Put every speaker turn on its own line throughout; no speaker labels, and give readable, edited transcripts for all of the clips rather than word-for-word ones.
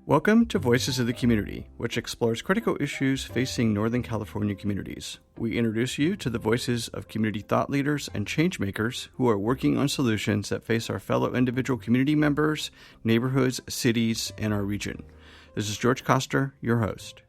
Welcome to Voices of the Community, which explores critical issues facing Northern California communities. We introduce you to the voices of community thought leaders and change makers who are working on solutions that face our fellow individual community members, neighborhoods, cities, and our region. This is George Koster, your host.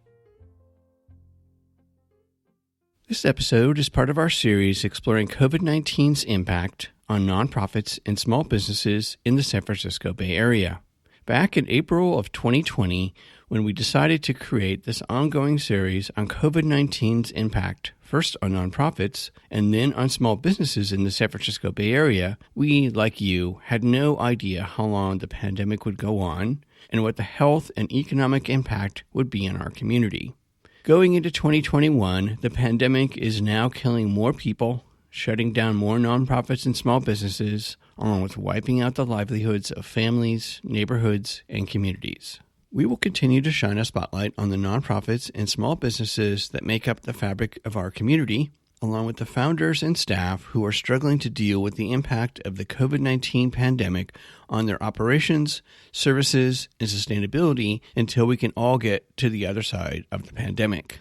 This episode is part of our series exploring COVID-19's impact on nonprofits and small businesses in the San Francisco Bay Area. Back in April of 2020, when we decided to create this ongoing series on COVID-19's impact, first on nonprofits and then on small businesses in the San Francisco Bay Area, we, like you, had no idea how long the pandemic would go on and what the health and economic impact would be in our community. Going into 2021, the pandemic is now killing more people, shutting down more nonprofits and small businesses, along with wiping out the livelihoods of families, neighborhoods, and communities. We will continue to shine a spotlight on the nonprofits and small businesses that make up the fabric of our community, along with the founders and staff who are struggling to deal with the impact of the COVID-19 pandemic on their operations, services, and sustainability until we can all get to the other side of the pandemic.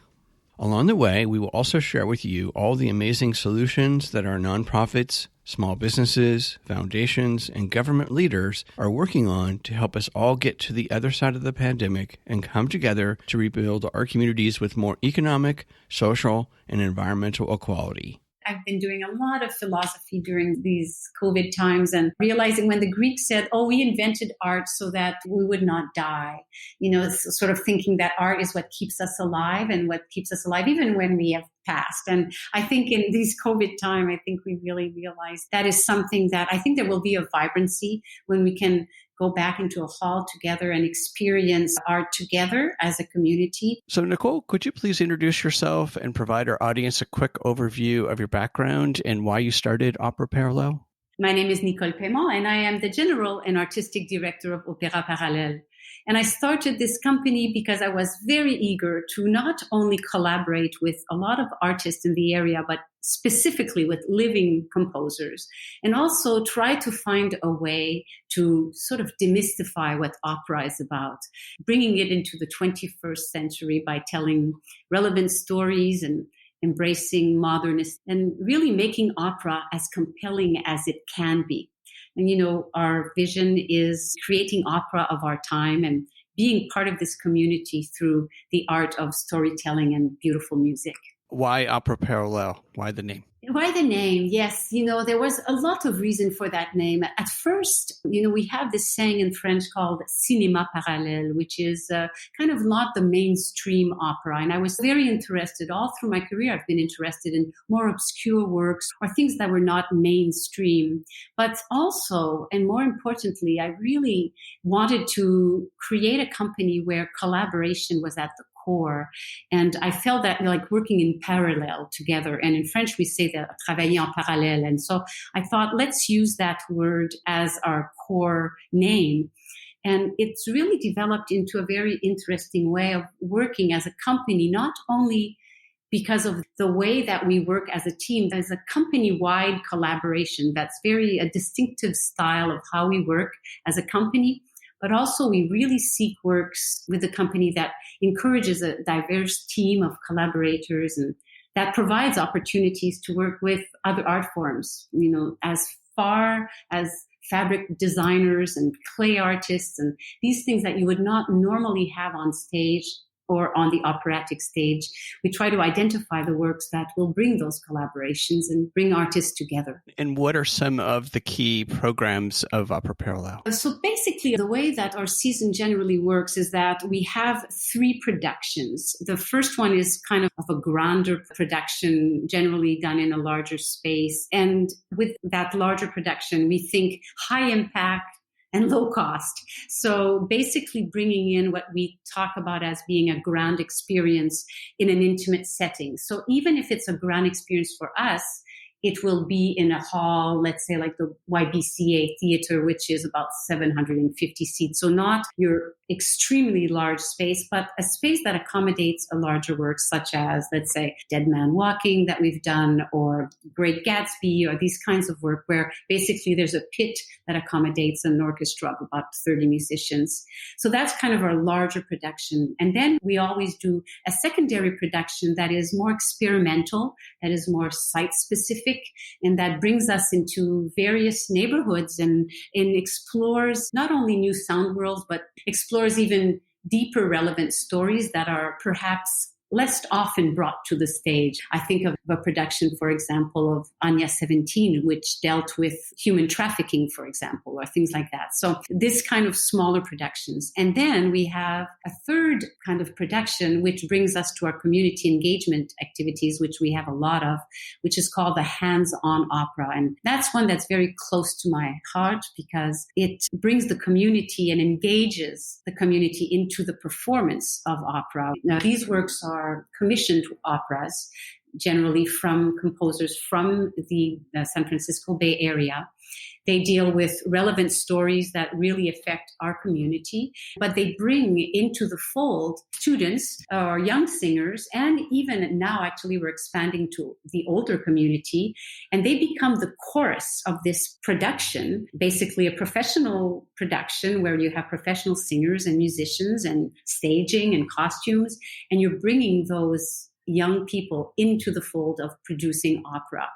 Along the way, we will also share with you all the amazing solutions that our nonprofits, small businesses, foundations, and government leaders are working on to help us all get to the other side of the pandemic and come together to rebuild our communities with more economic, social, and environmental equality.
I've been doing a lot of philosophy during these COVID times and realizing when the Greeks said, we invented art so that we would not die. It's sort of thinking that art is what keeps us alive and what keeps us alive even when we have passed. And I think in these COVID time, I think we really realize that is something that I think there will be a vibrancy when we can go back into a hall together and experience art together as a community.
So Nicole, could you please introduce yourself and provide our audience a quick overview of your background and why you started Opera Parallele?
My name is Nicole Paiement, and I am the General and Artistic Director of Opera Parallele. And I started this company because I was very eager to not only collaborate with a lot of artists in the area, but specifically with living composers, and also try to find a way to sort of demystify what opera is about, bringing it into the 21st century by telling relevant stories and embracing modernist and really making opera as compelling as it can be. And, our vision is creating opera of our time and being part of this community through the art of storytelling and beautiful music.
Why Opera Parallele? Why the name?
Why the name? Yes, there was a lot of reason for that name. At first, we have this saying in French called cinéma parallèle, which is kind of not the mainstream opera. And I was very interested all through my career. I've been interested in more obscure works or things that were not mainstream. But also, and more importantly, I really wanted to create a company where collaboration was at the core. And I felt that like working in parallel together. And in French, we say that travailler en parallèle. And so I thought, let's use that word as our core name. And it's really developed into a very interesting way of working as a company, not only because of the way that we work as a team. There's a company-wide collaboration that's very a distinctive style of how we work as a company. But also we really seek works with the company that encourages a diverse team of collaborators and that provides opportunities to work with other art forms, as far as fabric designers and clay artists and these things that you would not normally have on stage or on the operatic stage. We try to identify the works that will bring those collaborations and bring artists together.
And what are some of the key programs of Opera Parallele?
So basically, the way that our season generally works is that we have 3 productions. The first one is kind of a grander production, generally done in a larger space. And with that larger production, we think high impact and low cost. So basically bringing in what we talk about as being a grand experience in an intimate setting. So even if it's a grand experience for us, it will be in a hall, let's say like the YBCA Theater, which is about 750 seats. So not your extremely large space, but a space that accommodates a larger work, such as, let's say, Dead Man Walking that we've done, or Great Gatsby, or these kinds of work where basically there's a pit that accommodates an orchestra of about 30 musicians. So that's kind of our larger production. And then we always do a secondary production that is more experimental, that is more site-specific, and that brings us into various neighborhoods and explores not only new sound worlds, but explores even deeper relevant stories that are perhaps less often brought to the stage. I think of a production, for example, of Anya 17, which dealt with human trafficking, for example, or things like that. So this kind of smaller productions. And then we have a third kind of production, which brings us to our community engagement activities, which we have a lot of, which is called the hands-on opera. And that's one that's very close to my heart because it brings the community and engages the community into the performance of opera. Now, these works are commissioned operas, generally from composers from the San Francisco Bay Area. They deal with relevant stories that really affect our community, but they bring into the fold students or young singers, and even now actually we're expanding to the older community, and they become the chorus of this production, basically a professional production where you have professional singers and musicians and staging and costumes, and you're bringing those young people into the fold of producing opera.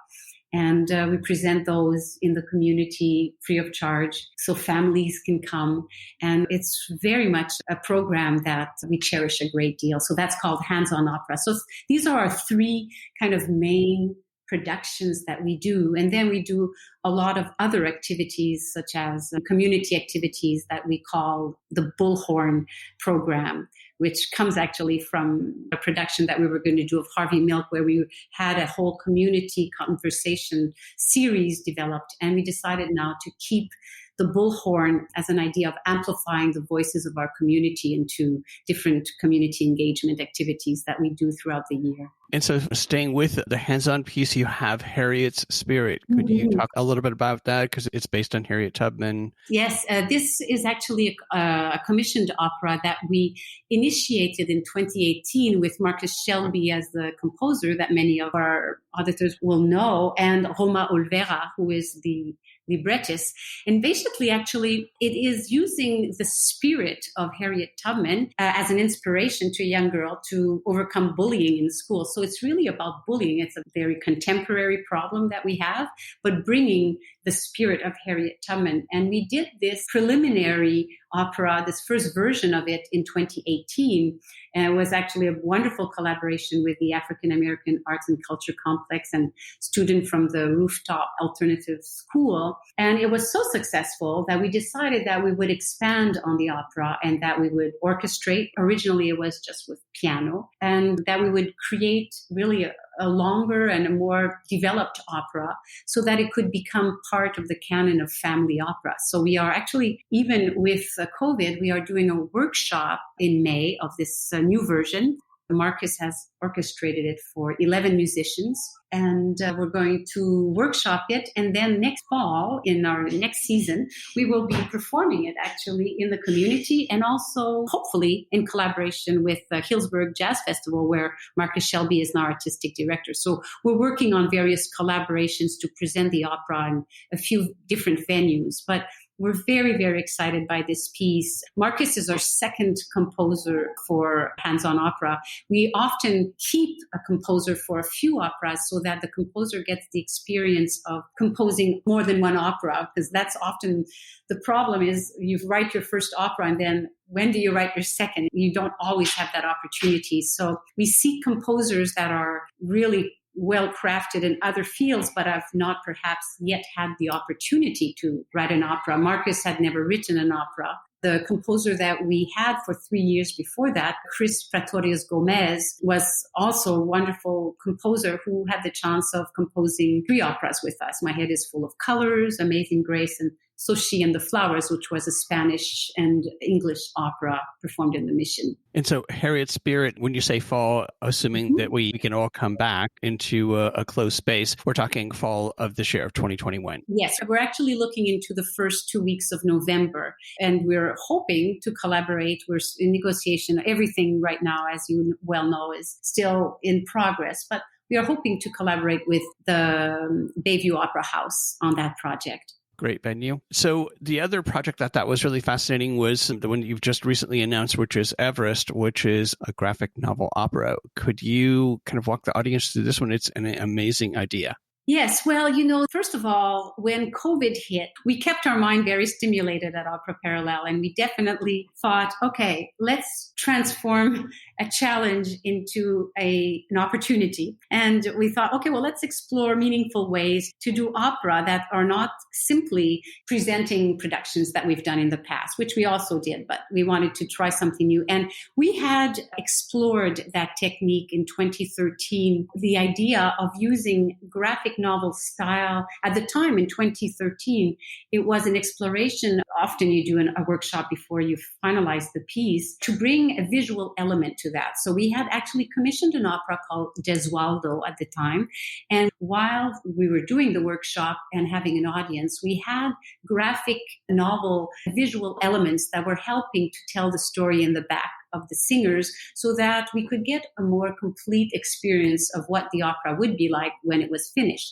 And we present those in the community free of charge so families can come. And it's very much a program that we cherish a great deal. So that's called Hands-on Opera. So these are our three kind of main productions that we do. And then we do a lot of other activities, such as community activities that we call the Bullhorn program, which comes actually from a production that we were going to do of Harvey Milk, where we had a whole community conversation series developed. And we decided now to keep the bullhorn as an idea of amplifying the voices of our community into different community engagement activities that we do throughout the year.
And so staying with the hands-on piece, you have Harriet's Spirit. Could you talk a little bit about that? Because it's based on Harriet Tubman.
Yes, this is actually a commissioned opera that we initiated in 2018 with Marcus Shelby as the composer that many of our auditors will know, and Roma Olvera, who is the librettist. And basically, actually, it is using the spirit of Harriet Tubman as an inspiration to a young girl to overcome bullying in school. So it's really about bullying. It's a very contemporary problem that we have, but bringing the spirit of Harriet Tubman. And we did this preliminary opera, this first version of it in 2018. And it was actually a wonderful collaboration with the African American Arts and Culture Complex and student from the Rooftop Alternative School. And it was so successful that we decided that we would expand on the opera and that we would orchestrate. Originally, it was just with piano, and that we would create really a longer and a more developed opera so that it could become part of the canon of family opera. So we are actually, even with COVID, we are doing a workshop in May of this new version. Marcus has orchestrated it for 11 musicians, and we're going to workshop it. And then next fall, in our next season, we will be performing it actually in the community and also hopefully in collaboration with the Hillsburg Jazz Festival, where Marcus Shelby is now artistic director. So we're working on various collaborations to present the opera in a few different venues. But we're very, very excited by this piece. Marcus is our second composer for hands-on opera. We often keep a composer for a few operas so that the composer gets the experience of composing more than one opera, because that's often the problem is you write your first opera and then when do you write your second? You don't always have that opportunity. So we seek composers that are really well-crafted in other fields, but have not perhaps yet had the opportunity to write an opera. Marcus had never written an opera. The composer that we had for 3 years before that, Chris Pratorius Gomez, was also a wonderful composer who had the chance of composing 3 operas with us. My Head is Full of Colors, Amazing Grace, and So She and the Flowers, which was a Spanish and English opera performed in the Mission.
And so Harriet's Spirit, when you say fall, assuming that we can all come back into a closed space, we're talking fall of this year of 2021.
Yes, we're actually looking into the first 2 weeks of November, and we're hoping to collaborate. We're in negotiation. Everything right now, as you well know, is still in progress, but we are hoping to collaborate with the Bayview Opera House on that project.
Great venue. So the other project I thought was really fascinating was the one you've just recently announced, which is Everest, which is a graphic novel opera. Could you kind of walk the audience through this one? It's an amazing idea.
Yes. Well, first of all, when COVID hit, we kept our mind very stimulated at Opera Parallele, and we definitely thought, okay, let's transform a challenge into an opportunity. And we thought, okay, well, let's explore meaningful ways to do opera that are not simply presenting productions that we've done in the past, which we also did, but we wanted to try something new. And we had explored that technique in 2013, the idea of using graphic novel style. At the time in 2013, it was an exploration. Often you do a workshop before you finalize the piece to bring a visual element to that. So we had actually commissioned an opera called Gesualdo at the time. And while we were doing the workshop and having an audience, we had graphic novel visual elements that were helping to tell the story in the back of the singers so that we could get a more complete experience of what the opera would be like when it was finished.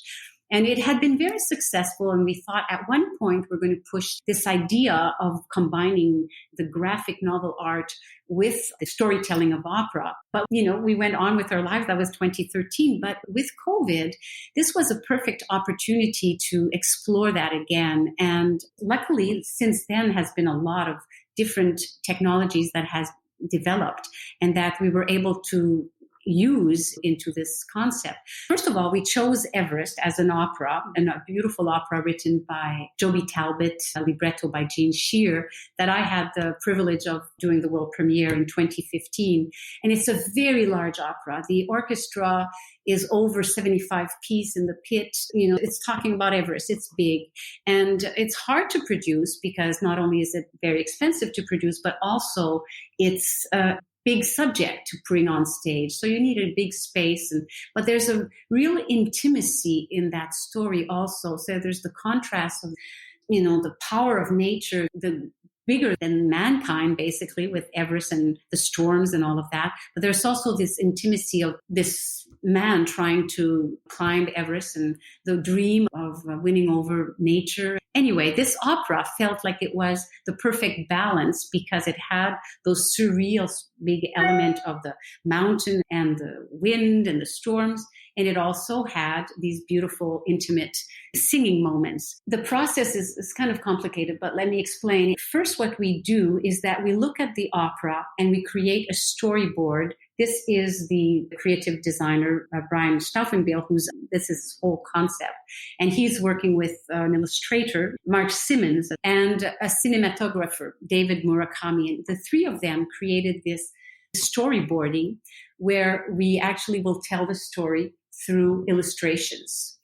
And it had been very successful. And we thought at one point we're going to push this idea of combining the graphic novel art with the storytelling of opera. But, we went on with our lives. That was 2013. But with COVID, this was a perfect opportunity to explore that again. And luckily, since then has been a lot of different technologies that has developed and that we were able to use into this concept. First of all, we chose Everest as an opera, and a beautiful opera written by Joby Talbot, a libretto by Jean Shear, that I had the privilege of doing the world premiere in 2015. And it's a very large opera. The orchestra is over 75 piece in the pit. It's talking about Everest. It's big. And it's hard to produce because not only is it very expensive to produce, but also it's big subject to bring on stage. So you need a big space. But there's a real intimacy in that story also. So there's the contrast of, the power of nature, the bigger than mankind, basically, with Everest and the storms and all of that. But there's also this intimacy of this man trying to climb Everest and the dream of winning over nature. Anyway, this opera felt like it was the perfect balance because it had those surreal big element of the mountain and the wind and the storms. And it also had these beautiful, intimate singing moments. The process is kind of complicated, but let me explain. First, what we do is that we look at the opera and we create a storyboard. This is the creative designer, Brian Stauffenbiel, this is his whole concept. And he's working with an illustrator, Mark Simmons, and a cinematographer, David Murakami. And the three of them created this storyboarding where we actually will tell the story through illustrations.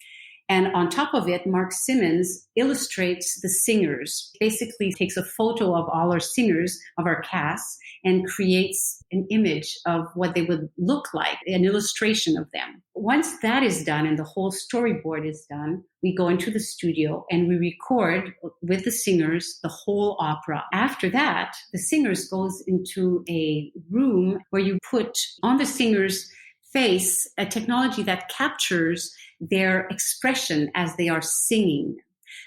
And on top of it, Mark Simmons illustrates the singers, basically takes a photo of all our singers, of our cast, and creates an image of what they would look like, an illustration of them. Once that is done and the whole storyboard is done, we go into the studio and we record with the singers the whole opera. After that, the singers goes into a room where you put on the singers' face a technology that captures their expression as they are singing.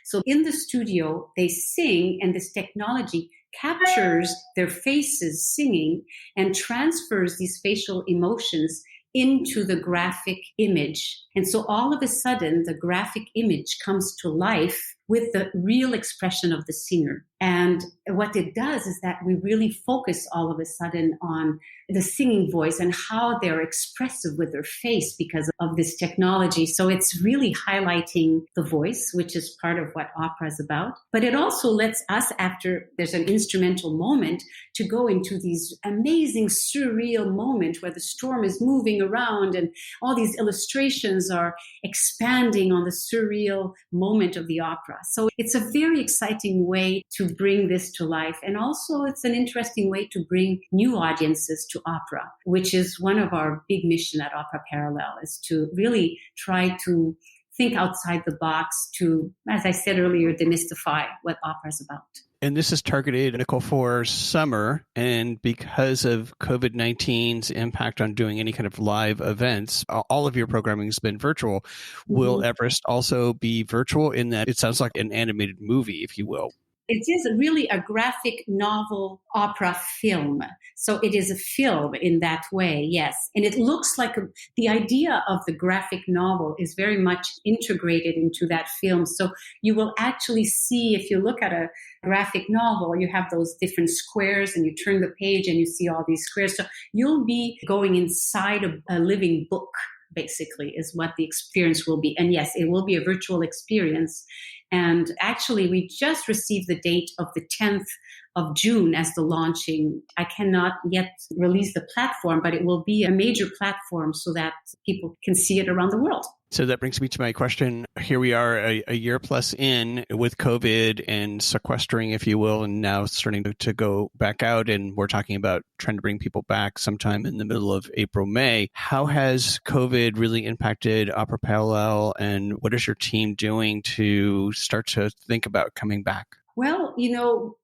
So in the studio, they sing, and this technology captures their faces singing and transfers these facial emotions into the graphic image. And so all of a sudden, the graphic image comes to life with the real expression of the singer. And what it does is that we really focus all of a sudden on the singing voice and how they're expressive with their face because of this technology. So it's really highlighting the voice, which is part of what opera is about. But it also lets us, after there's an instrumental moment, to go into these amazing surreal moment where the storm is moving around and all these illustrations are expanding on the surreal moment of the opera. So it's a very exciting way to bring this to life. And also it's an interesting way to bring new audiences to opera, which is one of our big mission at Opera Parallele, is to really try to think outside the box to, as I said earlier, demystify what opera is about.
And this is targeted, Nicole, for summer. And because of COVID-19's impact on doing any kind of live events, all of your programming has been virtual. Mm-hmm. Will Everest also be virtual in that it sounds like an animated movie, if you will?
It is really a graphic novel opera film. So it is a film in that way, yes. And it looks like the idea of the graphic novel is very much integrated into that film. So you will actually see, if you look at a graphic novel, you have those different squares and you turn the page and you see all these squares. So you'll be going inside a living book, basically, is what the experience will be. And yes, it will be a virtual experience. And actually, we just received the date of the 10th of June as the launching. I cannot yet release the platform, but it will be a major platform so that people can see it around the world.
So that brings me to my question. Here we are a year plus in with COVID and sequestering, if you will, and now starting to go back out. And we're talking about trying to bring people back sometime in the middle of April, May. How has COVID really impacted Opera Parallele, and what is your team doing to start to think about coming back?
Well,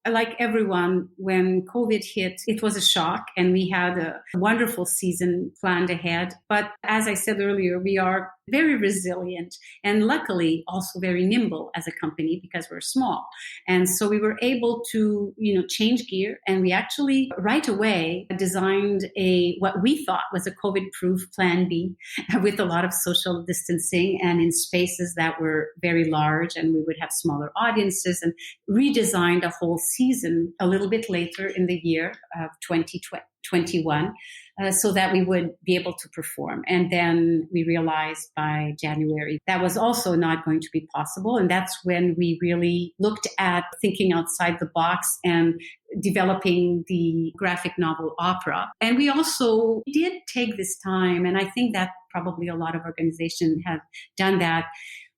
like everyone, when COVID hit, it was a shock and we had a wonderful season planned ahead. But as I said earlier, we are very resilient and luckily also very nimble as a company because we're small. And so we were able to, change gear, and we actually right away designed what we thought was a COVID-proof plan B with a lot of social distancing and in spaces that were very large, and we would have smaller audiences, and redesigned a whole season a little bit later in the year of 2021 so that we would be able to perform. And then we realized by January that was also not going to be possible. And that's when we really looked at thinking outside the box and developing the graphic novel opera. And we also did take this time, and I think that probably a lot of organizations have done that.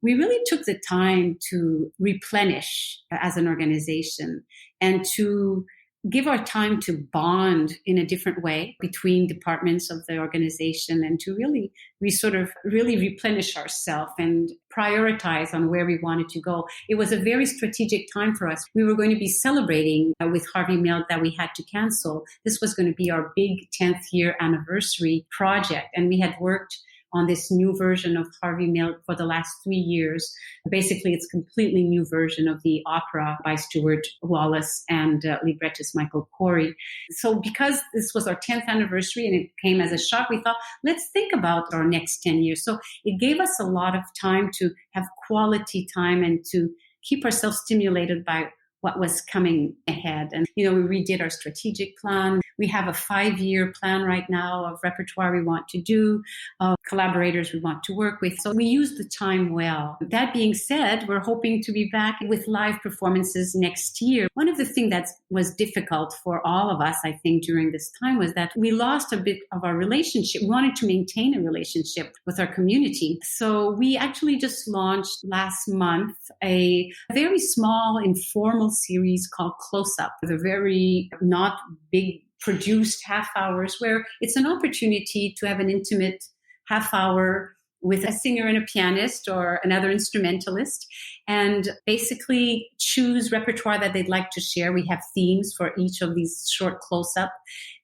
We really took the time to replenish as an organization and to give our time to bond in a different way between departments of the organization, and to really replenish ourselves and prioritize on where we wanted to go. It was a very strategic time for us. We were going to be celebrating with Harvey Milk that we had to cancel. This was going to be our big 10th year anniversary project, and we had worked on this new version of Harvey Milk for the last 3 years. Basically, it's a completely new version of the opera by Stuart Wallace and librettist Michael Corey. So because this was our 10th anniversary and it came as a shock, we thought, let's think about our next 10 years. So it gave us a lot of time to have quality time and to keep ourselves stimulated by what was coming ahead. And, we redid our strategic plan. We have a 5-year plan right now of repertoire we want to do, of collaborators we want to work with. So we use the time well. That being said, we're hoping to be back with live performances next year. One of the things that was difficult for all of us, I think, during this time was that we lost a bit of our relationship. We wanted to maintain a relationship with our community. So we actually just launched last month a very small, informal series called Close Up. They're very not big produced half hours, where it's an opportunity to have an intimate half hour with a singer and a pianist or another instrumentalist, and basically choose repertoire that they'd like to share. We have themes for each of these short close-up,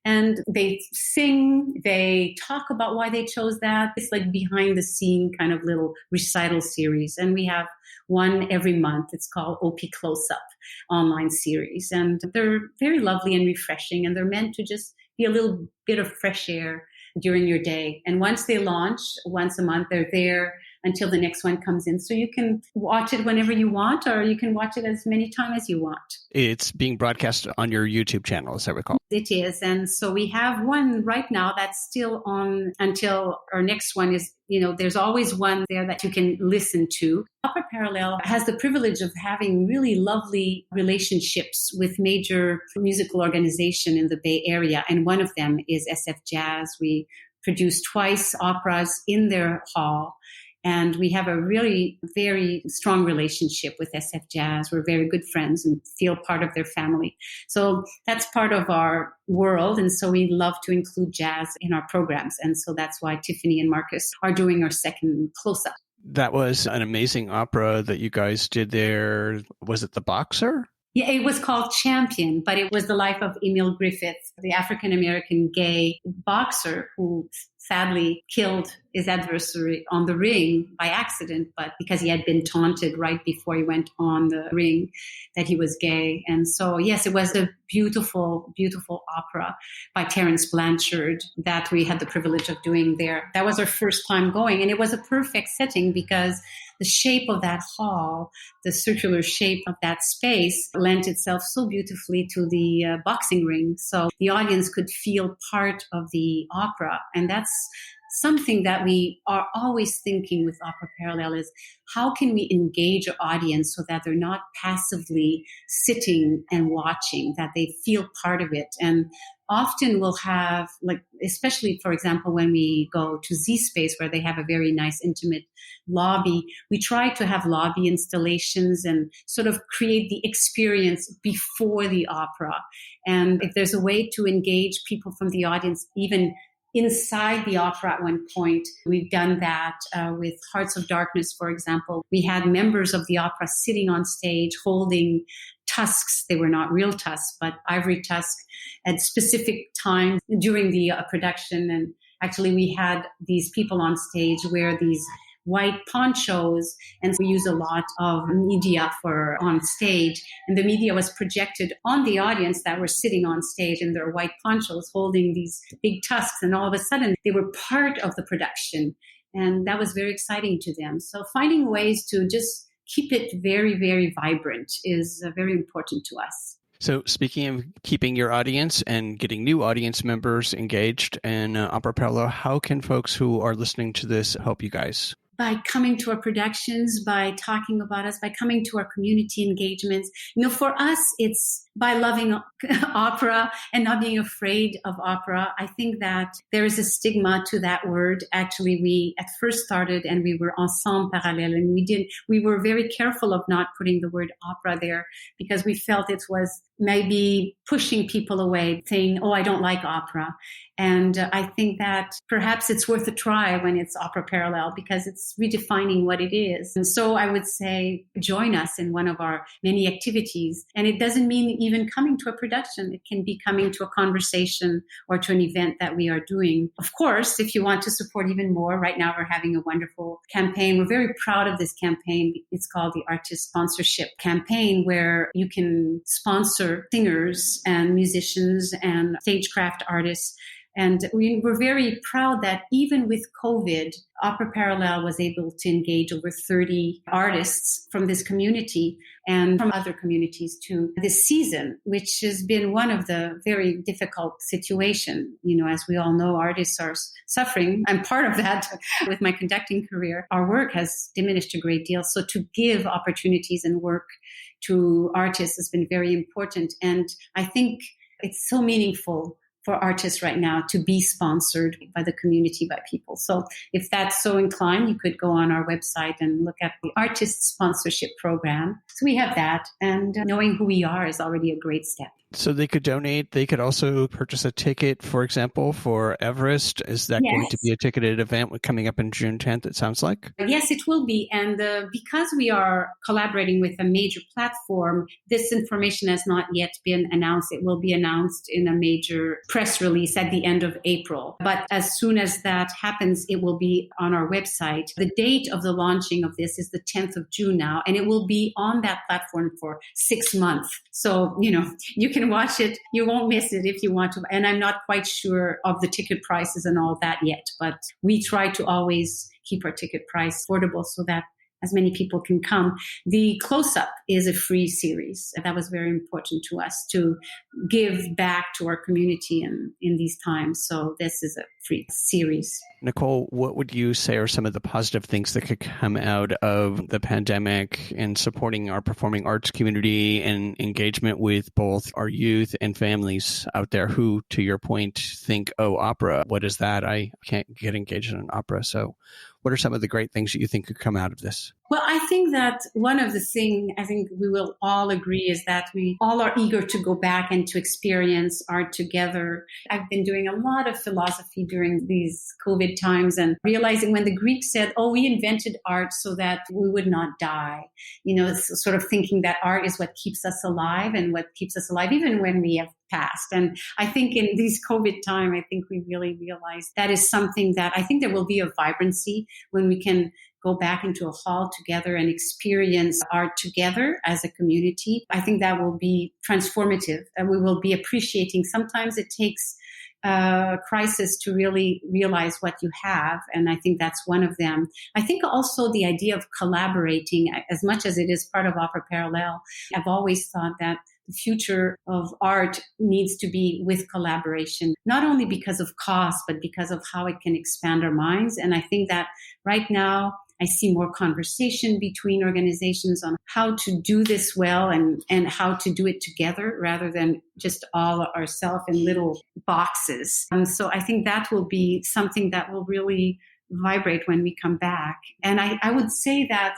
and they sing, they talk about why they chose that. It's like behind the scene kind of little recital series. And we have one every month. It's called OP Close Up online series. And they're very lovely and refreshing, and they're meant to just be a little bit of fresh air during your day. And once they launch, once a month, they're there until the next one comes in. So you can watch it whenever you want, or you can watch it as many times as you want.
It's being broadcast on your YouTube channel, as I recall.
It is. And so we have one right now that's still on until our next one is, there's always one there that you can listen to. Opera Parallele has the privilege of having really lovely relationships with major musical organizations in the Bay Area. And one of them is SF Jazz. We produced twice operas in their hall. And we have a really very strong relationship with SF Jazz. We're very good friends and feel part of their family. So that's part of our world. And so we love to include jazz in our programs. And so that's why Tiffany and Marcus are doing our second close-up.
That was an amazing opera that you guys did there. Was it The Boxer?
Yeah, it was called Champion, but it was the life of Emil Griffith, the African-American gay boxer who sadly killed his adversary on the ring by accident, but because he had been taunted right before he went on the ring that he was gay. And so, yes, it was a beautiful, beautiful opera by Terence Blanchard that we had the privilege of doing there. That was our first time going, and it was a perfect setting because the shape of that hall, the circular shape of that space lent itself so beautifully to the boxing ring. So the audience could feel part of the opera. And that's something that we are always thinking with Opera Parallele is how can we engage our audience so that they're not passively sitting and watching, that they feel part of it. And often we'll have, like, especially, for example, when we go to Z Space where they have a very nice intimate lobby, we try to have lobby installations and sort of create the experience before the opera. And if there's a way to engage people from the audience, even inside the opera at one point, we've done that with Hearts of Darkness, for example. We had members of the opera sitting on stage holding tusks. They were not real tusks, but ivory tusks at specific times during the production. And actually, we had these people on stage wear these white ponchos, and we use a lot of media for on stage, and the media was projected on the audience that were sitting on stage in their white ponchos holding these big tusks, and all of a sudden they were part of the production, and that was very exciting to them. So finding ways to just keep it very, very vibrant is very important to us.
So speaking of keeping your audience and getting new audience members engaged in Opera Parallele, how can folks who are listening to this help you guys?
By coming to our productions, by talking about us, by coming to our community engagements. You know, for us, it's by loving opera and not being afraid of opera. I think that there is a stigma to that word. Actually, we at first started and we were ensemble parallèle, and we were very careful of not putting the word opera there because we felt it was maybe pushing people away, saying, oh, I don't like opera. And I think that perhaps it's worth a try when it's Opera Parallele because it's redefining what it is. And so I would say join us in one of our many activities. And it doesn't mean even coming to a production. It can be coming to a conversation or to an event that we are doing. Of course, if you want to support even more, right now we're having a wonderful campaign. We're very proud of this campaign. It's called the Artist Sponsorship Campaign, where you can sponsor singers and musicians and stagecraft artists. And we're very proud that even with COVID, Opera Parallele was able to engage over 30 artists from this community and from other communities too this season, which has been one of the very difficult situations. You know, as we all know, artists are suffering. I'm part of that with my conducting career. Our work has diminished a great deal. So to give opportunities and work to artists has been very important. And I think it's so meaningful for artists right now to be sponsored by the community, by people. So if that's so inclined, you could go on our website and look at the Artist Sponsorship Program. So we have that, and knowing who we are is already a great step.
So they could donate. They could also purchase a ticket, for example, for Everest. Is that going to be a ticketed event coming up in June 10th, it sounds like?
Yes, it will be. And because we are collaborating with a major platform, this information has not yet been announced. It will be announced in a major press release at the end of April. But as soon as that happens, it will be on our website. The date of the launching of this is the 10th of June now, and it will be on that platform for 6 months. So, you know, you can watch it. You won't miss it if you want to. And I'm not quite sure of the ticket prices and all that yet, but we try to always keep our ticket price affordable so that as many people can come. The close-up is a free series. That was very important to us to give back to our community in these times. So this is a free series.
Nicole, what would you say are some of the positive things that could come out of the pandemic and supporting our performing arts community and engagement with both our youth and families out there who, to your point, think, oh, opera, what is that? I can't get engaged in an opera. So what are some of the great things that you think could come out of this?
Well, I think that one of the things I think we will all agree is that we all are eager to go back and to experience art together. I've been doing a lot of philosophy during these COVID times and realizing when the Greeks said, oh, we invented art so that we would not die, sort of thinking that art is what keeps us alive and what keeps us alive even when we have passed. And I think in these COVID time, I think we really realize that is something that I think there will be a vibrancy when we can go back into a hall together and experience art together as a community. I think that will be transformative and we will be appreciating. Sometimes it takes a crisis to really realize what you have. And I think that's one of them. I think also the idea of collaborating, as much as it is part of Opera Parallele, I've always thought that the future of art needs to be with collaboration, not only because of cost, but because of how it can expand our minds. And I think that right now, I see more conversation between organizations on how to do this well and how to do it together rather than just all ourselves in little boxes. So I think that will be something that will really vibrate when we come back. And I would say that,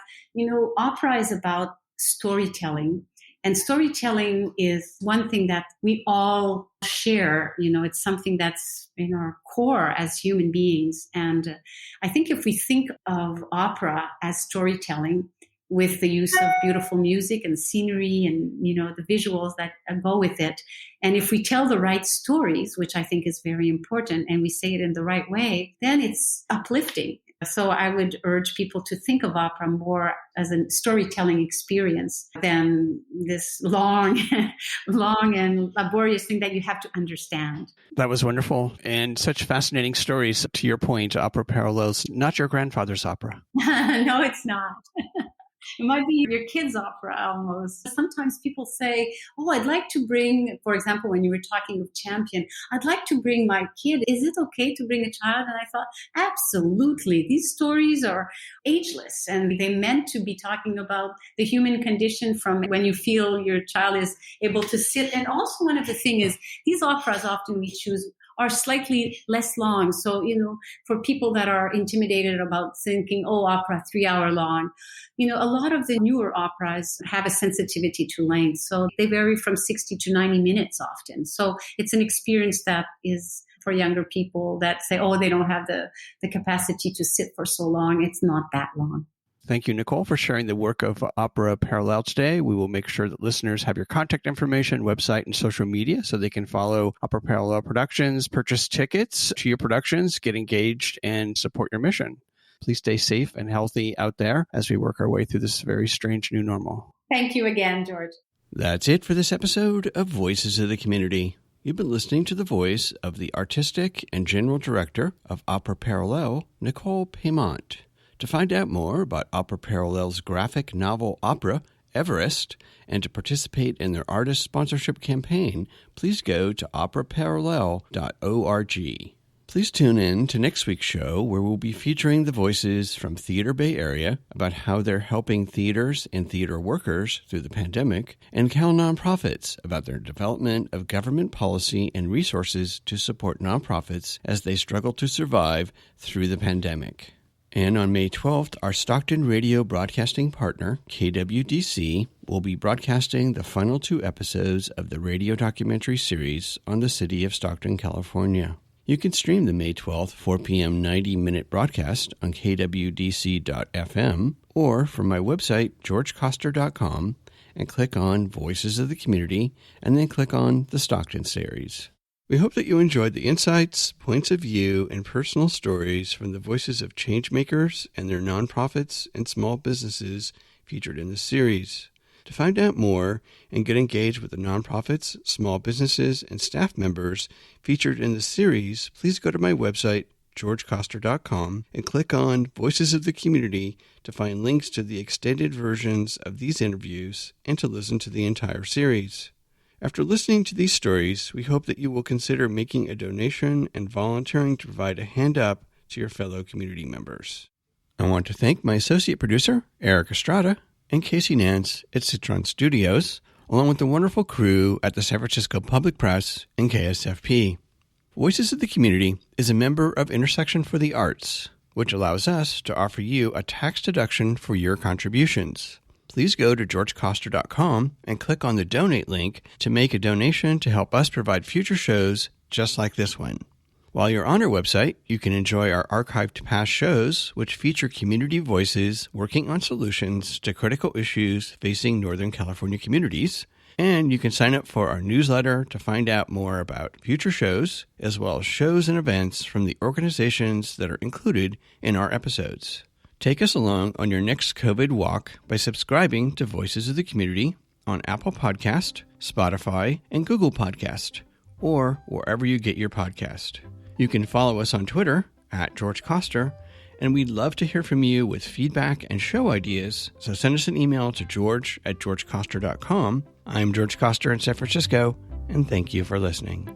opera is about storytelling. And storytelling is one thing that we all share. It's something that's in our core as human beings. And I think if we think of opera as storytelling with the use of beautiful music and scenery and, the visuals that go with it, and if we tell the right stories, which I think is very important, and we say it in the right way, then it's uplifting. So I would urge people to think of opera more as a storytelling experience than this long and laborious thing that you have to understand.
That was wonderful. And such fascinating stories. To your point, Opera Parallele's not your grandfather's opera.
No, it's not. It might be your kid's opera almost. Sometimes people say, oh, I'd like to bring, for example, when you were talking of Champion, I'd like to bring my kid. Is it okay to bring a child? And I thought, absolutely. These stories are ageless and they meant to be talking about the human condition from when you feel your child is able to sit. And also one of the things is these operas often we choose are slightly less long. So, for people that are intimidated about thinking, oh, opera 3 hour long, a lot of the newer operas have a sensitivity to length. So they vary from 60 to 90 minutes often. So it's an experience that is for younger people that say, oh, they don't have the capacity to sit for so long. It's not that long.
Thank you, Nicole, for sharing the work of Opera Parallele today. We will make sure that listeners have your contact information, website, and social media so they can follow Opera Parallele Productions, purchase tickets to your productions, get engaged, and support your mission. Please stay safe and healthy out there as we work our way through this very strange new normal.
Thank you again, George.
That's it for this episode of Voices of the Community. You've been listening to the voice of the Artistic and General Director of Opera Parallele, Nicole Paiement. To find out more about Opera Parallele's graphic novel opera, Everest, and to participate in their artist sponsorship campaign, please go to operaparallele.org. Please tune in to next week's show where we'll be featuring the voices from Theater Bay Area about how they're helping theaters and theater workers through the pandemic, and Cal Nonprofits about their development of government policy and resources to support nonprofits as they struggle to survive through the pandemic. And on May 12th, our Stockton radio broadcasting partner, KWDC, will be broadcasting the final 2 episodes of the radio documentary series on the city of Stockton, California. You can stream the May 12th, 4 p.m. 90-minute broadcast on kwdc.fm or from my website, georgecoster.com, and click on Voices of the Community, and then click on the Stockton series. We hope that you enjoyed the insights, points of view, and personal stories from the voices of changemakers and their nonprofits and small businesses featured in this series. To find out more and get engaged with the nonprofits, small businesses, and staff members featured in the series, please go to my website, georgecoster.com, and click on Voices of the Community to find links to the extended versions of these interviews and to listen to the entire series. After listening to these stories, we hope that you will consider making a donation and volunteering to provide a hand up to your fellow community members. I want to thank my associate producer, Eric Estrada, and Casey Nance at Citron Studios, along with the wonderful crew at the San Francisco Public Press and KSFP. Voices of the Community is a member of Intersection for the Arts, which allows us to offer you a tax deduction for your contributions. Please go to georgecoster.com and click on the donate link to make a donation to help us provide future shows just like this one. While you're on our website, you can enjoy our archived past shows, which feature community voices working on solutions to critical issues facing Northern California communities. And you can sign up for our newsletter to find out more about future shows, as well as shows and events from the organizations that are included in our episodes. Take us along on your next COVID walk by subscribing to Voices of the Community on Apple Podcast, Spotify, and Google Podcast, or wherever you get your podcast. You can follow us on Twitter at George Coster, and we'd love to hear from you with feedback and show ideas, so send us an email to george@georgecoster.com. I'm George Coster in San Francisco, and thank you for listening.